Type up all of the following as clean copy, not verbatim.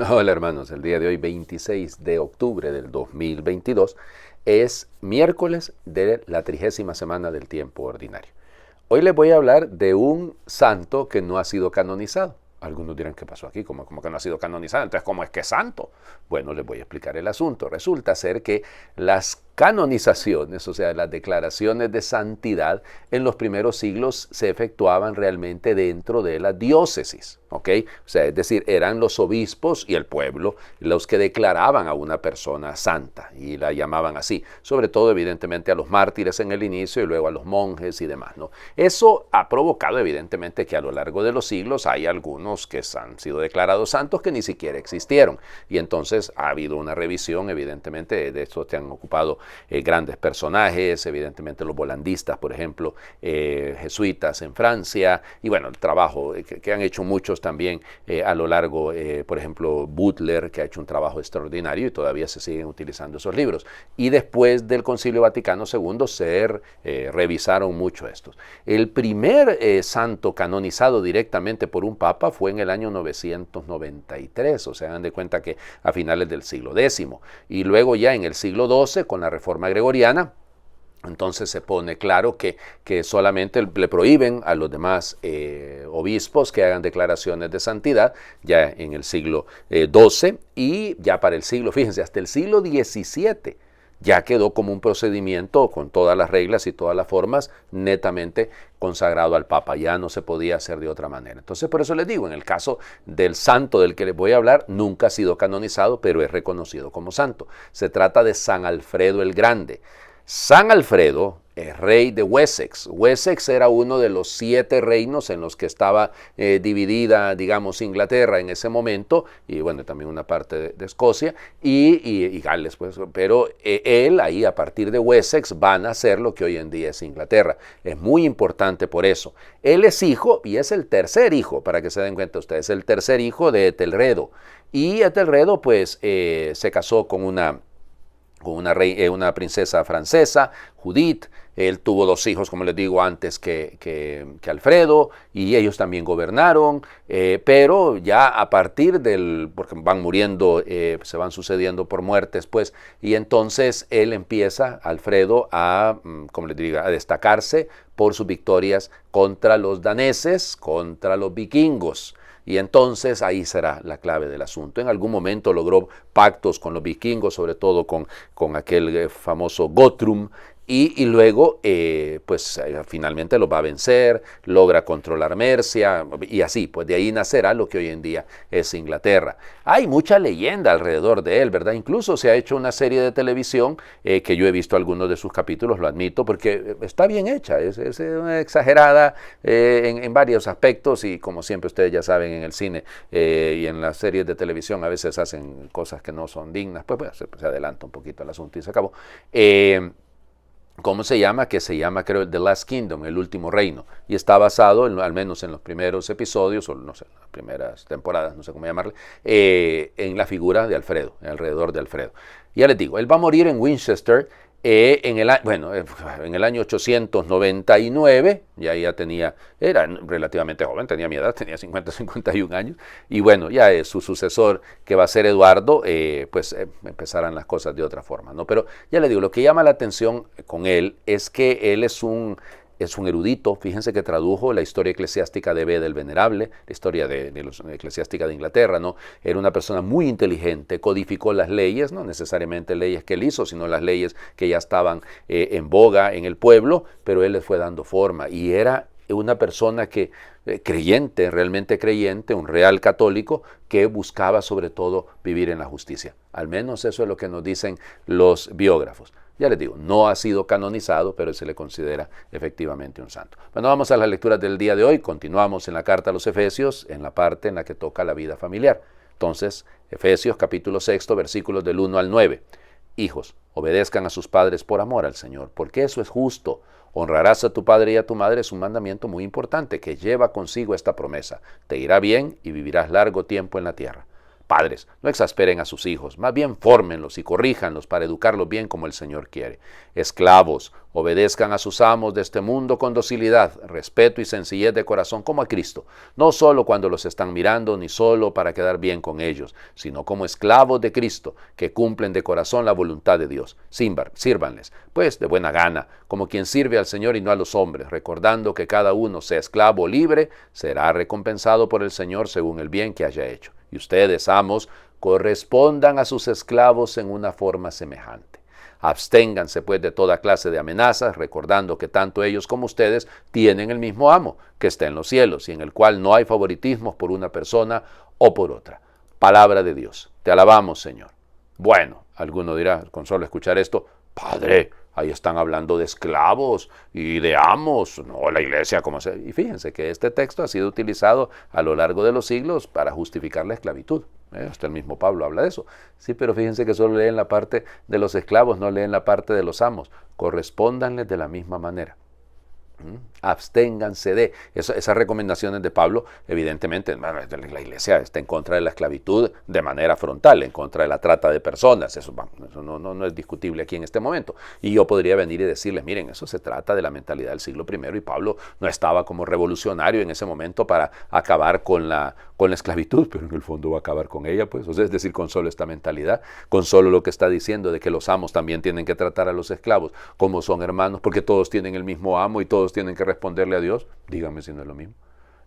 Hola hermanos, el día de hoy, 26 de octubre del 2022, es miércoles de la 30ª semana del tiempo ordinario. Hoy les voy a hablar de un santo que no ha sido canonizado. Algunos dirán, ¿qué pasó aquí? ¿Cómo que no ha sido canonizado? Entonces, ¿cómo es que es santo? Bueno, les voy a explicar el asunto. Resulta ser que las canonizaciones, o sea, las declaraciones de santidad, en los primeros siglos se efectuaban realmente dentro de la diócesis, ¿ok? O sea, es decir, eran los obispos y el pueblo los que declaraban a una persona santa y la llamaban así, sobre todo evidentemente a los mártires en el inicio y luego a los monjes y demás, ¿no? Eso ha provocado evidentemente que a lo largo de los siglos hay algunos que han sido declarados santos que ni siquiera existieron y entonces ha habido una revisión evidentemente de esto. Te han ocupado grandes personajes, evidentemente los volandistas, por ejemplo, jesuitas en Francia, y bueno, el trabajo que han hecho muchos también a lo largo, por ejemplo, Butler, que ha hecho un trabajo extraordinario y todavía se siguen utilizando esos libros. Y después del Concilio Vaticano II se revisaron mucho estos. El primer santo canonizado directamente por un papa fue en el año 993, o sea, dan de cuenta que a finales del siglo X, y luego ya en el siglo XII, con la Reforma Gregoriana, entonces se pone claro que solamente le prohíben a los demás obispos que hagan declaraciones de santidad, ya en el siglo XII, y ya para el siglo, fíjense, hasta el siglo XVII, ya quedó como un procedimiento con todas las reglas y todas las formas netamente consagrado al Papa, ya no se podía hacer de otra manera. Entonces por eso les digo, en el caso del santo del que les voy a hablar, nunca ha sido canonizado, pero es reconocido como santo. Se trata de San Alfredo el Grande. San Alfredo es rey de Wessex. Wessex era uno de los 7 reinos en los que estaba dividida, digamos, Inglaterra en ese momento, y bueno, también una parte de Escocia, y Gales, pues, pero él ahí a partir de Wessex van a ser lo que hoy en día es Inglaterra. Es muy importante por eso. Él es hijo, y es el tercer hijo, para que se den cuenta ustedes, el tercer hijo de Etelredo, y Etelredo pues se casó con una princesa francesa, Judith. Él tuvo 2 hijos, como les digo, antes que Alfredo, y ellos también gobernaron, pero ya a partir porque van muriendo, se van sucediendo por muertes, pues, y entonces él empieza, Alfredo, como les digo, a destacarse por sus victorias contra los daneses, contra los vikingos. Y entonces ahí será la clave del asunto. En algún momento logró pactos con los vikingos, sobre todo con aquel famoso Guthrum, y luego finalmente los va a vencer, logra controlar Mercia, y así, pues de ahí nacerá lo que hoy en día es Inglaterra. Hay mucha leyenda alrededor de él, ¿verdad? Incluso se ha hecho una serie de televisión que yo he visto algunos de sus capítulos, lo admito, porque está bien hecha, es exagerada en varios aspectos, y como siempre ustedes ya saben, en el cine y en las series de televisión a veces hacen cosas que no son dignas, pues se adelanta un poquito el asunto y se acabó. ¿Cómo se llama? Que se llama, creo, The Last Kingdom, el último reino, y está basado, al menos en los primeros episodios, o no sé, las primeras temporadas, no sé cómo llamarle, en la figura de Alfredo, alrededor de Alfredo. Ya les digo, él va a morir en Winchester en el año 899, era relativamente joven, tenía mi edad, tenía 51 años, y bueno, ya su sucesor, que va a ser Eduardo, empezarán las cosas de otra forma, ¿no? Pero ya le digo, lo que llama la atención con él es que él es un erudito. Fíjense que tradujo la historia eclesiástica de Beda el Venerable, la historia eclesiástica de Inglaterra, ¿no? Era una persona muy inteligente, codificó las leyes, no necesariamente leyes que él hizo, sino las leyes que ya estaban en boga en el pueblo, pero él les fue dando forma, y era una persona creyente, realmente creyente, un real católico, que buscaba sobre todo vivir en la justicia. Al menos eso es lo que nos dicen los biógrafos. Ya les digo, no ha sido canonizado, pero se le considera efectivamente un santo. Bueno, vamos a las lecturas del día de hoy. Continuamos en la carta a los Efesios, en la parte en la que toca la vida familiar. Entonces, Efesios capítulo 6, versículos del 1 al 9. Hijos, obedezcan a sus padres por amor al Señor, porque eso es justo. Honrarás a tu padre y a tu madre es un mandamiento muy importante que lleva consigo esta promesa. Te irá bien y vivirás largo tiempo en la tierra. Padres, no exasperen a sus hijos, más bien fórmenlos y corríjanlos para educarlos bien como el Señor quiere. Esclavos, Obedezcan a sus amos de este mundo con docilidad, respeto y sencillez de corazón como a Cristo, no solo cuando los están mirando, ni solo para quedar bien con ellos, sino como esclavos de Cristo, que cumplen de corazón la voluntad de Dios. Sírvanles, pues de buena gana, como quien sirve al Señor y no a los hombres, recordando que cada uno, sea esclavo o libre, será recompensado por el Señor según el bien que haya hecho. Y ustedes, amos, correspondan a sus esclavos en una forma semejante. Absténganse pues de toda clase de amenazas, recordando que tanto ellos como ustedes tienen el mismo amo, que está en los cielos, y en el cual no hay favoritismos por una persona o por otra. Palabra de Dios. Te alabamos, Señor. Bueno, alguno dirá, con solo escuchar esto, Padre, ahí están hablando de esclavos y de amos, no la iglesia como se... Y fíjense que este texto ha sido utilizado a lo largo de los siglos para justificar la esclavitud. Hasta el mismo Pablo habla de eso. Sí, pero fíjense que solo leen la parte de los esclavos, no leen la parte de los amos. Correspóndanles de la misma manera. Absténganse de esas recomendaciones de Pablo. Evidentemente la iglesia está en contra de la esclavitud de manera frontal, en contra de la trata de personas. Eso no es discutible aquí en este momento, y yo podría venir y decirles, miren, eso se trata de la mentalidad del siglo I, y Pablo no estaba como revolucionario en ese momento para acabar con la esclavitud, pero en el fondo va a acabar con ella, pues. O sea, es decir, con solo esta mentalidad, con solo lo que está diciendo de que los amos también tienen que tratar a los esclavos como son hermanos, porque todos tienen el mismo amo y todos tienen que responderle a Dios. Dígame si no es lo mismo.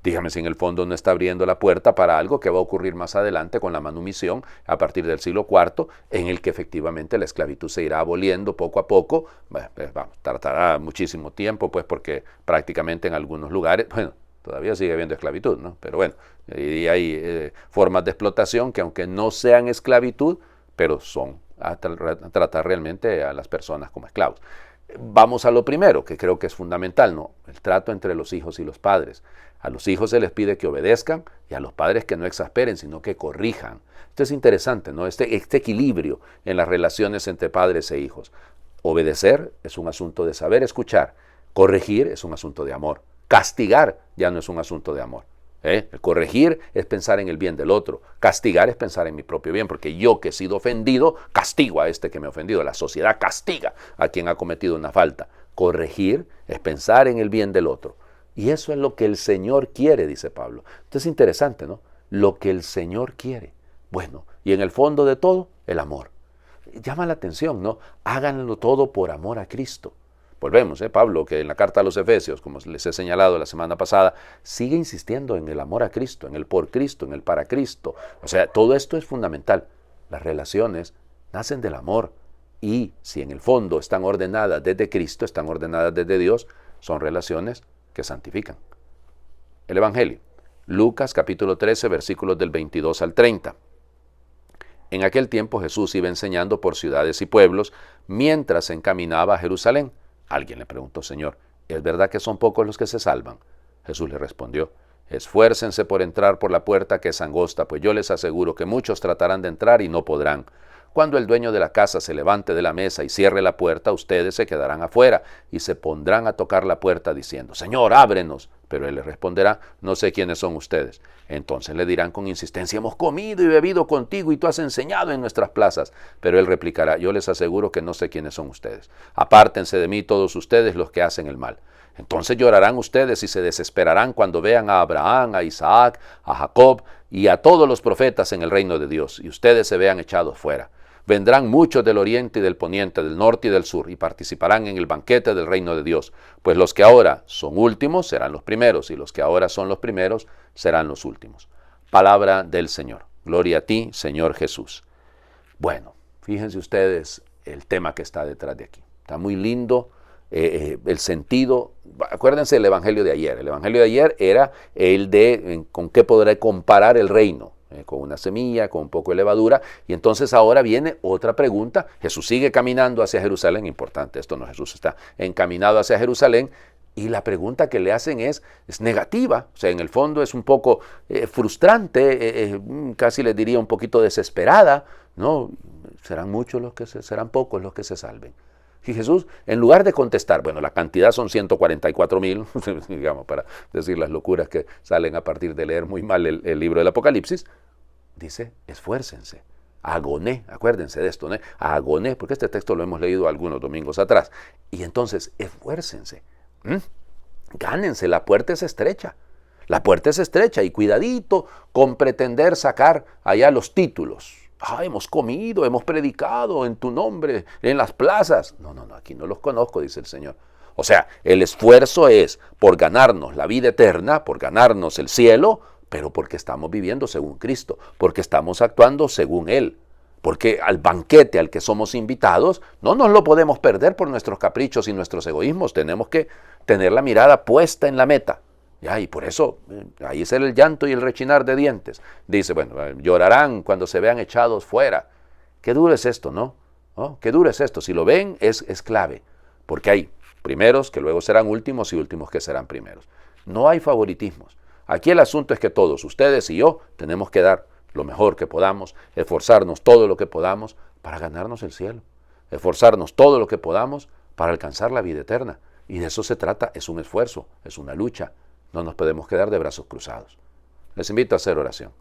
Dígame si en el fondo no está abriendo la puerta para algo que va a ocurrir más adelante con la manumisión a partir del siglo IV, en el que efectivamente la esclavitud se irá aboliendo poco a poco. Bueno, tardará muchísimo tiempo, pues, porque prácticamente en algunos lugares, bueno, todavía sigue habiendo esclavitud, ¿no? Pero bueno, y hay formas de explotación que aunque no sean esclavitud, pero son a tratar realmente a las personas como esclavos. Vamos a lo primero, que creo que es fundamental, ¿no? El trato entre los hijos y los padres. A los hijos se les pide que obedezcan y a los padres que no exasperen, sino que corrijan. Esto es interesante, ¿no? Este equilibrio en las relaciones entre padres e hijos. Obedecer es un asunto de saber escuchar. Corregir es un asunto de amor. Castigar ya no es un asunto de amor. El corregir es pensar en el bien del otro. Castigar es pensar en mi propio bien, porque yo que he sido ofendido, castigo a este que me ha ofendido. La sociedad castiga a quien ha cometido una falta. Corregir es pensar en el bien del otro. Y eso es lo que el Señor quiere, dice Pablo. Esto es interesante, ¿no? Lo que el Señor quiere. Bueno, y en el fondo de todo, el amor. Llama la atención, ¿no? Háganlo todo por amor a Cristo. Volvemos, Pablo, que en la carta a los Efesios, como les he señalado la semana pasada, sigue insistiendo en el amor a Cristo, en el por Cristo, en el para Cristo. O sea, todo esto es fundamental. Las relaciones nacen del amor, y si en el fondo están ordenadas desde Cristo, están ordenadas desde Dios, son relaciones que santifican. El Evangelio, Lucas capítulo 13, versículos del 22 al 30. En aquel tiempo Jesús iba enseñando por ciudades y pueblos mientras se encaminaba a Jerusalén. Alguien le preguntó, Señor, ¿es verdad que son pocos los que se salvan? Jesús le respondió, esfuércense por entrar por la puerta que es angosta, pues yo les aseguro que muchos tratarán de entrar y no podrán. Cuando el dueño de la casa se levante de la mesa y cierre la puerta, ustedes se quedarán afuera y se pondrán a tocar la puerta diciendo, Señor, ábrenos. Pero él les responderá, no sé quiénes son ustedes. Entonces le dirán con insistencia, hemos comido y bebido contigo y tú has enseñado en nuestras plazas. Pero él replicará, yo les aseguro que no sé quiénes son ustedes. Apártense de mí todos ustedes los que hacen el mal. Entonces llorarán ustedes y se desesperarán cuando vean a Abraham, a Isaac, a Jacob y a todos los profetas en el reino de Dios, y ustedes se vean echados fuera. Vendrán muchos del oriente y del poniente, del norte y del sur, y participarán en el banquete del reino de Dios. Pues los que ahora son últimos serán los primeros, y los que ahora son los primeros serán los últimos. Palabra del Señor. Gloria a ti, Señor Jesús. Bueno, fíjense ustedes el tema que está detrás de aquí. Está muy lindo el sentido. Acuérdense del Evangelio de ayer. El Evangelio de ayer era el de con qué podré comparar el reino. Con una semilla, con un poco de levadura, y entonces ahora viene otra pregunta. Jesús sigue caminando hacia Jerusalén, importante esto, no, Jesús está encaminado hacia Jerusalén, y la pregunta que le hacen es negativa, o sea, en el fondo es un poco frustrante, casi les diría un poquito desesperada, ¿no? Serán pocos los que se salven. Y Jesús, en lugar de contestar, bueno, la cantidad son 144,000, digamos, para decir las locuras que salen a partir de leer muy mal el libro del Apocalipsis, dice, esfuércense, agoné, acuérdense de esto, ¿no? Agoné, porque este texto lo hemos leído algunos domingos atrás. Y entonces, esfuércense, gánense, la puerta es estrecha. La puerta es estrecha y cuidadito con pretender sacar allá los títulos. Hemos comido, hemos predicado en tu nombre, en las plazas. No, aquí no los conozco, dice el Señor. O sea, el esfuerzo es por ganarnos la vida eterna, por ganarnos el cielo, pero porque estamos viviendo según Cristo, porque estamos actuando según Él. Porque al banquete al que somos invitados no nos lo podemos perder por nuestros caprichos y nuestros egoísmos. Tenemos que tener la mirada puesta en la meta. Ya, y por eso, ahí es el llanto y el rechinar de dientes. Dice, bueno, llorarán cuando se vean echados fuera. Qué duro es esto, ¿no? Qué duro es esto. Si lo ven, es clave. Porque hay primeros que luego serán últimos y últimos que serán primeros. No hay favoritismos. Aquí el asunto es que todos, ustedes y yo, tenemos que dar lo mejor que podamos, esforzarnos todo lo que podamos para ganarnos el cielo. Esforzarnos todo lo que podamos para alcanzar la vida eterna. Y de eso se trata, es un esfuerzo, es una lucha. No nos podemos quedar de brazos cruzados. Les invito a hacer oración.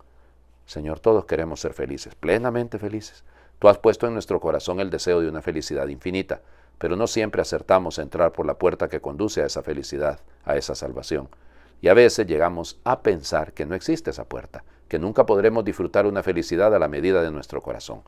Señor, todos queremos ser felices, plenamente felices. Tú has puesto en nuestro corazón el deseo de una felicidad infinita, pero no siempre acertamos a entrar por la puerta que conduce a esa felicidad, a esa salvación. Y a veces llegamos a pensar que no existe esa puerta, que nunca podremos disfrutar una felicidad a la medida de nuestro corazón.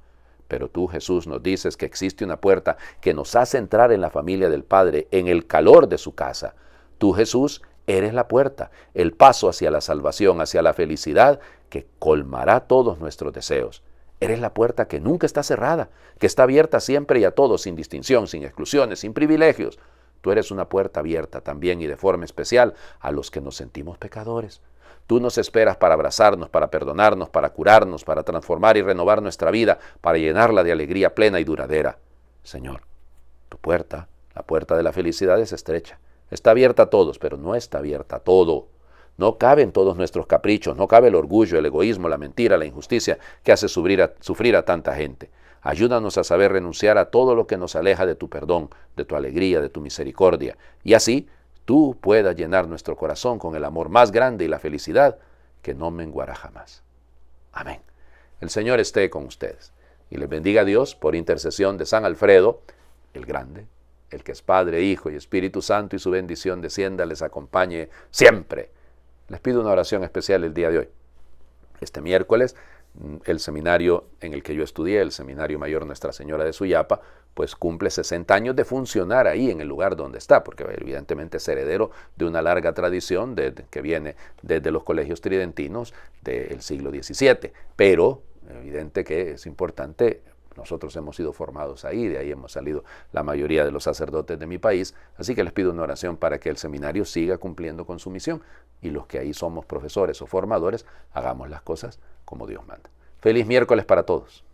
Pero tú, Jesús, nos dices que existe una puerta que nos hace entrar en la familia del Padre, en el calor de su casa. Tú, Jesús, eres la puerta, el paso hacia la salvación, hacia la felicidad que colmará todos nuestros deseos. Eres la puerta que nunca está cerrada, que está abierta siempre y a todos, sin distinción, sin exclusiones, sin privilegios. Tú eres una puerta abierta también y de forma especial a los que nos sentimos pecadores. Tú nos esperas para abrazarnos, para perdonarnos, para curarnos, para transformar y renovar nuestra vida, para llenarla de alegría plena y duradera. Señor, tu puerta, la puerta de la felicidad es estrecha. Está abierta a todos, pero no está abierta a todo. No caben todos nuestros caprichos, no cabe el orgullo, el egoísmo, la mentira, la injusticia que hace sufrir a tanta gente. Ayúdanos a saber renunciar a todo lo que nos aleja de tu perdón, de tu alegría, de tu misericordia. Y así tú puedas llenar nuestro corazón con el amor más grande y la felicidad que no menguará jamás. Amén. El Señor esté con ustedes. Y les bendiga a Dios por intercesión de San Alfredo, el Grande, el que es Padre, Hijo y Espíritu Santo, y su bendición descienda, les acompañe siempre. Les pido una oración especial el día de hoy. Este miércoles, el seminario en el que yo estudié, el Seminario Mayor Nuestra Señora de Suyapa, pues cumple 60 años de funcionar ahí en el lugar donde está, porque evidentemente es heredero de una larga tradición que viene desde los colegios tridentinos del siglo XVII. Pero, evidente que es importante. Nosotros hemos sido formados ahí, de ahí hemos salido la mayoría de los sacerdotes de mi país, así que les pido una oración para que el seminario siga cumpliendo con su misión y los que ahí somos profesores o formadores, hagamos las cosas como Dios manda. Feliz miércoles para todos.